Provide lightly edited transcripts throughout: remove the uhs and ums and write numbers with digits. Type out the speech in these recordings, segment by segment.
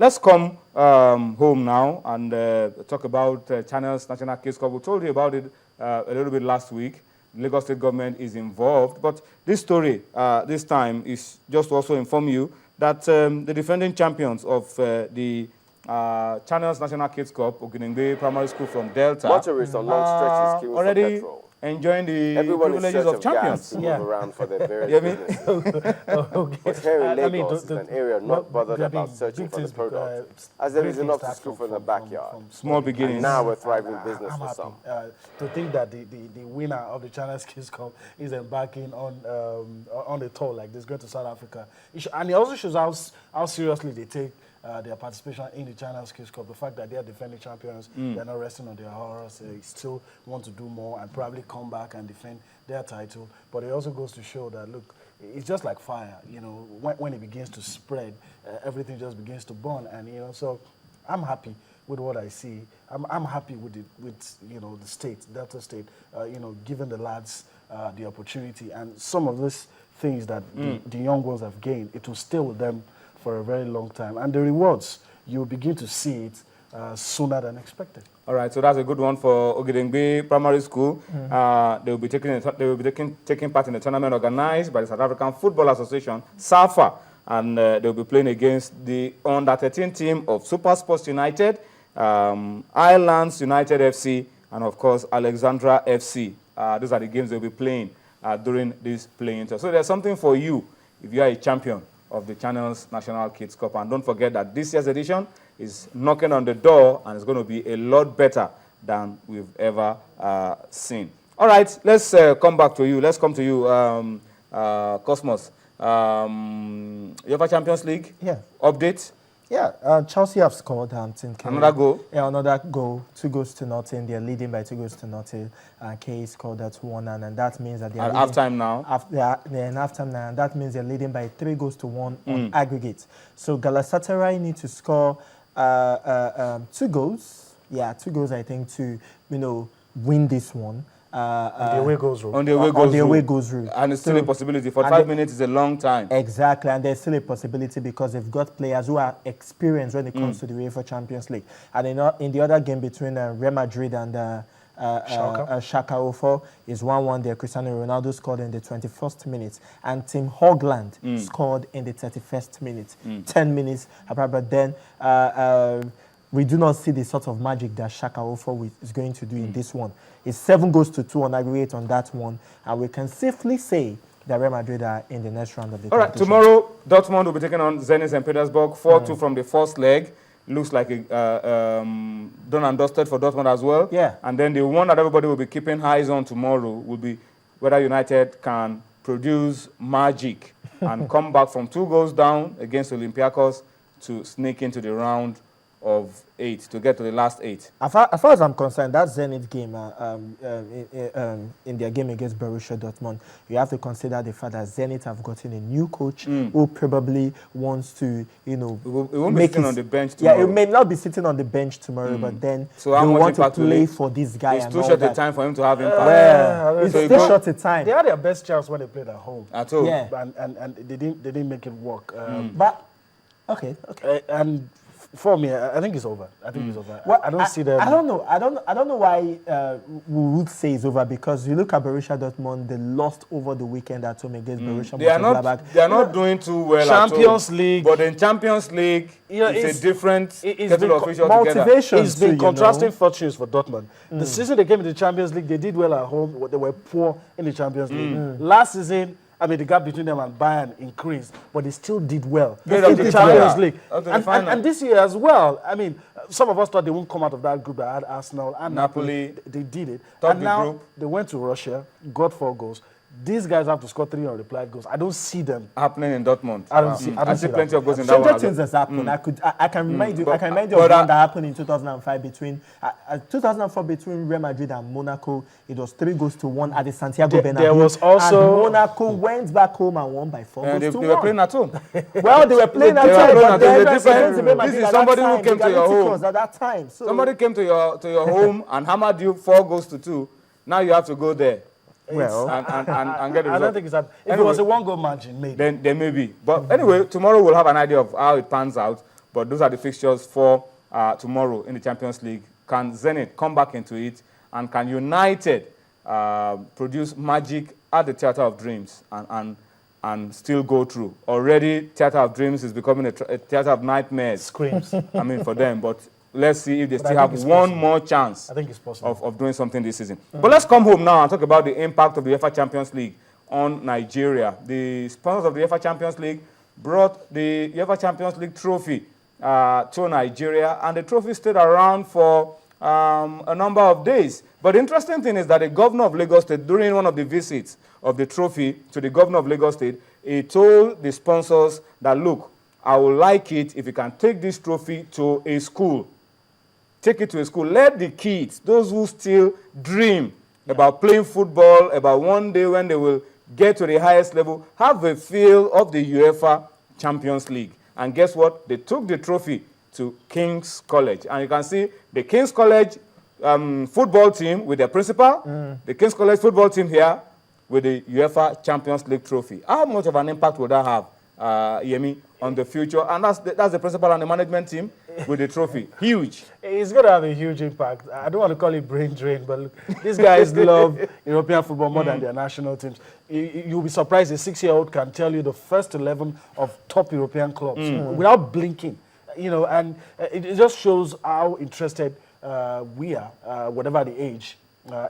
let's come home now and talk about Channels National Kids Cup. We told you about it a little bit last week. The Lagos State government is involved, but this story this time is just to also inform you that the defending champions of the Channels National Kids Cup, Oguningbe Primary School from Delta, motorists on long stretches queuing already for petrol. Enjoying the Everyone privileges of champions. To move around for their various businesses. Okay. But here in Lagos is an area not bothered about searching for the product, as there is enough to scoop from the backyard. Small beginnings. And now a thriving business for some. To think that the winner of the Channels Kids Cup is embarking on a tour like this, going to South Africa. And it also shows how seriously they take their participation in the Channels Kids Cup. The fact that they are defending champions, they're not resting on their horrors, they still want to do more and probably come back and defend their title. But it also goes to show that, look, it's just like fire, you know, when it begins to spread, everything just begins to burn. And, you know, so I'm happy with what I see. I'm happy with you know, the state, Delta State, you know, giving the lads the opportunity. And some of these things that the young ones have gained, it will stay with them for a very long time. And the rewards, you'll begin to see it sooner than expected. All right, so that's a good one for Ogidengbe Primary School. They will be taking part in a tournament organized by the South African Football Association, SAFA, and they will be playing against the under-13 team of Super Sports United, Islands United FC, and of course Alexandra FC. Those are the games they'll be playing during this playing tour. So there's something for you if you are a champion of the Channels National Kids Cup. And don't forget that this year's edition is knocking on the door and it's going to be a lot better than we've ever seen. All right, let's come back to you. Let's come to you, Cosmos. UEFA Champions League update? Yeah, Chelsea have scored. Another goal? Yeah, another goal. 2-0. They're leading by 2-0. K scored that 1, and that means that they are at halftime now. They're in halftime now, and that means they're leading by 3-1 on aggregate. So Galatasaray need to score 2 goals. Yeah, 2 goals, I think, to win this one. On the away goes route. On the away goes route. And it's still a possibility. 45 minutes is a long time. Exactly, and there's still a possibility because they've got players who are experienced when it comes to the UEFA Champions League. And in the other game between Real Madrid and Schalke 04 is 1-1 there. Cristiano Ronaldo scored in the 21st minute. And Tim Hogland scored in the 31st minute. 10 minutes. But then we do not see the sort of magic that Schalke 04 is going to do in this one. It's 7-2 on aggregate on that one. And we can safely say that Real Madrid are in the next round of the competition. All right, tomorrow, Dortmund will be taking on Zenit St. Petersburg. 4-2 from the first leg. Looks like a done and dusted for Dortmund as well. Yeah. And then the one that everybody will be keeping eyes on tomorrow will be whether United can produce magic and come back from 2 goals down against Olympiacos to sneak into the round of 8 to get to the last 8. As far as I'm concerned, that Zenit game in their game against Borussia Dortmund, you have to consider the fact that Zenit have gotten a new coach who probably wants to, it won't be sitting on the bench tomorrow. Yeah, it may not be sitting on the bench tomorrow, but then so they want to play for this guy. It's too short a time for him to have impact. It's too short a time. They had their best chance when they played at home. At all. Yeah. And they didn't make it work. But okay. And for me, I think it's over. I think it's over. Well, I don't see them. I don't know. I don't know why we would say it's over, because you look at Borussia Dortmund, they lost over the weekend at home against Borussia Mönchengladbach. They are not doing too well Champions at all. League. But in Champions League, it's a different kettle of fish altogether. It's been contrasting fortunes for Dortmund. The season they came in the Champions League, they did well at home. They were poor in the Champions League. Last season, I mean, the gap between them and Bayern increased, but they still did well in the Champions League. And this year as well, I mean, some of us thought they wouldn't come out of that group that had Arsenal and Napoli. They did it. And now they went to Russia, got 4 goals. These guys have to score 3 unreplied goals. I don't see them happening in Dortmund. I see plenty of goals in that one. Things has happened. I can remind you. I can remind you of one that happened in 2005 between 2004 between Real Madrid and Monaco. It was 3-1 at the Santiago Bernabeu. There was also and Monaco went back home and won by 4 goals to 1. They were playing at home. Well, they were playing at home. This is somebody who came to your home at that time. So somebody came to your home and hammered you 4-2. Now you have to go there. Well, and get the result. I don't think it's that. If it was a 1-goal margin, maybe. Then may be. But anyway, tomorrow we'll have an idea of how it pans out. But those are the fixtures for tomorrow in the Champions League. Can Zenit come back into it? And can United produce magic at the Theatre of Dreams and still go through? Already, Theatre of Dreams is becoming a theatre of nightmares. Screams. I mean, for them. But let's see if they still have one more chance I think it's possible. of doing something this season. But let's come home now and talk about the impact of the UEFA Champions League on Nigeria. The sponsors of the UEFA Champions League brought the UEFA Champions League trophy to Nigeria, and the trophy stayed around for a number of days. But the interesting thing is that the governor of Lagos State, during one of the visits of the trophy to the governor of Lagos State, he told the sponsors that, look, I would like it if you can take this trophy to a school. Take it to a school. Let the kids, those who still dream about playing football, about one day when they will get to the highest level, have a feel of the UEFA Champions League. And guess what? They took the trophy to King's College. And you can see the King's College football team with their principal, the King's College football team here with the UEFA Champions League trophy. How much of an impact would that have, Yemi, on the future? And that's the principal and the management team with the trophy. Huge. It's going to have a huge impact. I don't want to call it brain drain, but look, these guys love European football more than their national teams. You'll be surprised a 6-year-old can tell you the first 11 of top European clubs without blinking. You know, and it just shows how interested we are, whatever the age,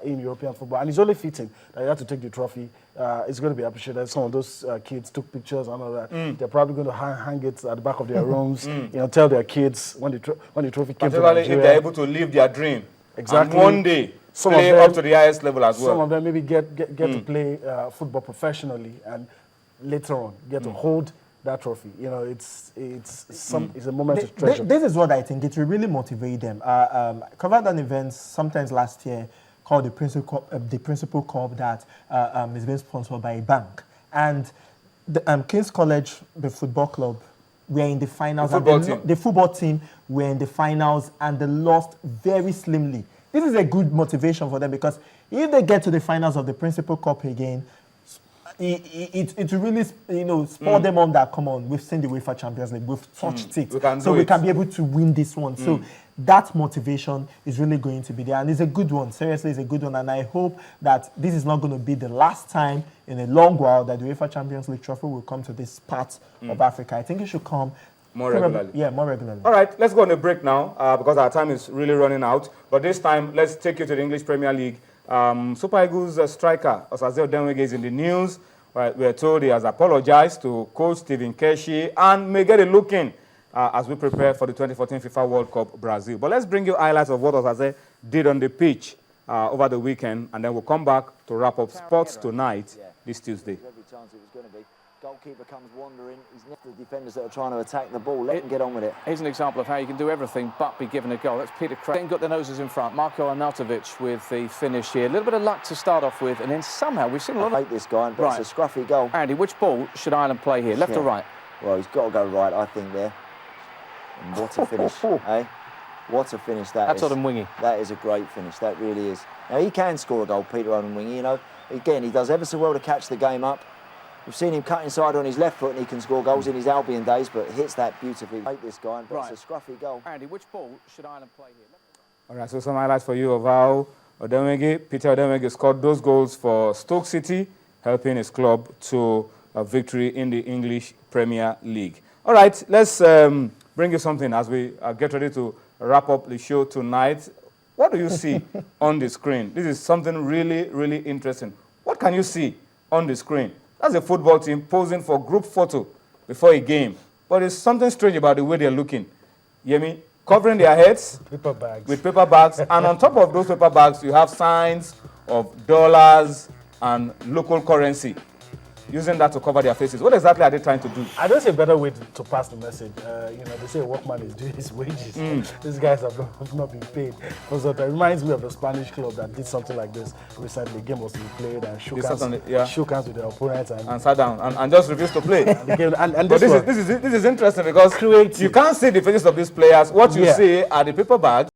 in European football. And it's only fitting that you have to take the trophy. It's going to be appreciated. Some of those kids took pictures and all that. They're probably going to hang it at the back of their rooms. You know, tell their kids when the trophy came to Nigeria. Particularly if they're able to live their dream. Exactly. And one day play up to the highest level as well. Some of them maybe get to play football professionally, and later on get to hold that trophy. You know, it's a moment to treasure. This is what I think. It will really motivate them. Covered an event sometimes last year called the Principal Cup that is being sponsored by a bank. And the King's College, the football club, were in the finals. The football team were in the finals, and they lost very slimly. This is a good motivation for them, because if they get to the finals of the Principal Cup again, it will really, you know, spur them on that, come on, we've seen the UEFA Champions League, we've touched it, so we can be able to win this one. So that motivation is really going to be there, and it's a good one. Seriously, it's a good one, and I hope that this is not going to be the last time in a long while that the UEFA Champions League trophy will come to this part of Africa. I think it should come more regularly. Yeah, more regularly. All right, let's go on a break now because our time is really running out. But this time, let's take you to the English Premier League. Super Eagles striker Osaze Odenwege is in the news. We're told he has apologized to coach Stephen Keshi and may get a look in as we prepare for the 2014 FIFA World Cup Brazil. But let's bring you highlights of what Osaze did on the pitch over the weekend, and then we'll come back to wrap up sports tonight this Tuesday. Every chance it was going to be. Goalkeeper comes wandering. He's left the defenders that are trying to attack the ball. Let him get on with it. Here's an example of how you can do everything but be given a goal. That's Peter Crouch. Then got the noses in front. Marko Arnautovic with the finish here. A little bit of luck to start off with, and then somehow we've seen a lot I hate this guy, but it's a scruffy goal. Andy, which ball should Ireland play here, left or right? Well, he's got to go right, I think, there. And what a finish, eh? What a finish that is. That's Odenwingie. That is a great finish, that really is. Now, he can score a goal, Peter Odenwingie, you know. Again, he does ever so well to catch the game up. We've seen him cut inside on his left foot, and he can score goals in his Albion days, but hits that beautifully. I hate this guy, but it's a scruffy goal. Andy, which ball should Ireland play here? All right, so some highlights for you of how Peter Odenwege scored those goals for Stoke City, helping his club to a victory in the English Premier League. All right, let's bring you something as we get ready to wrap up the show tonight. What do you see on the screen? This is something really, really interesting. What can you see on the screen? That's a football team posing for group photo before a game. But there's something strange about the way they're looking. You hear me? Covering their heads with paper bags. And on top of those paper bags, you have signs of dollars and local currency, using that to cover their faces. What exactly are they trying to do? I don't see a better way to pass the message. You know, they say a workman is due his wages. These guys have not been paid. So that reminds me of the Spanish club that did something like this recently. The game was to be played and shook hands with their opponents and sat down and just refused to play. But this is interesting because you can't see the faces of these players. What you see are the paper bags.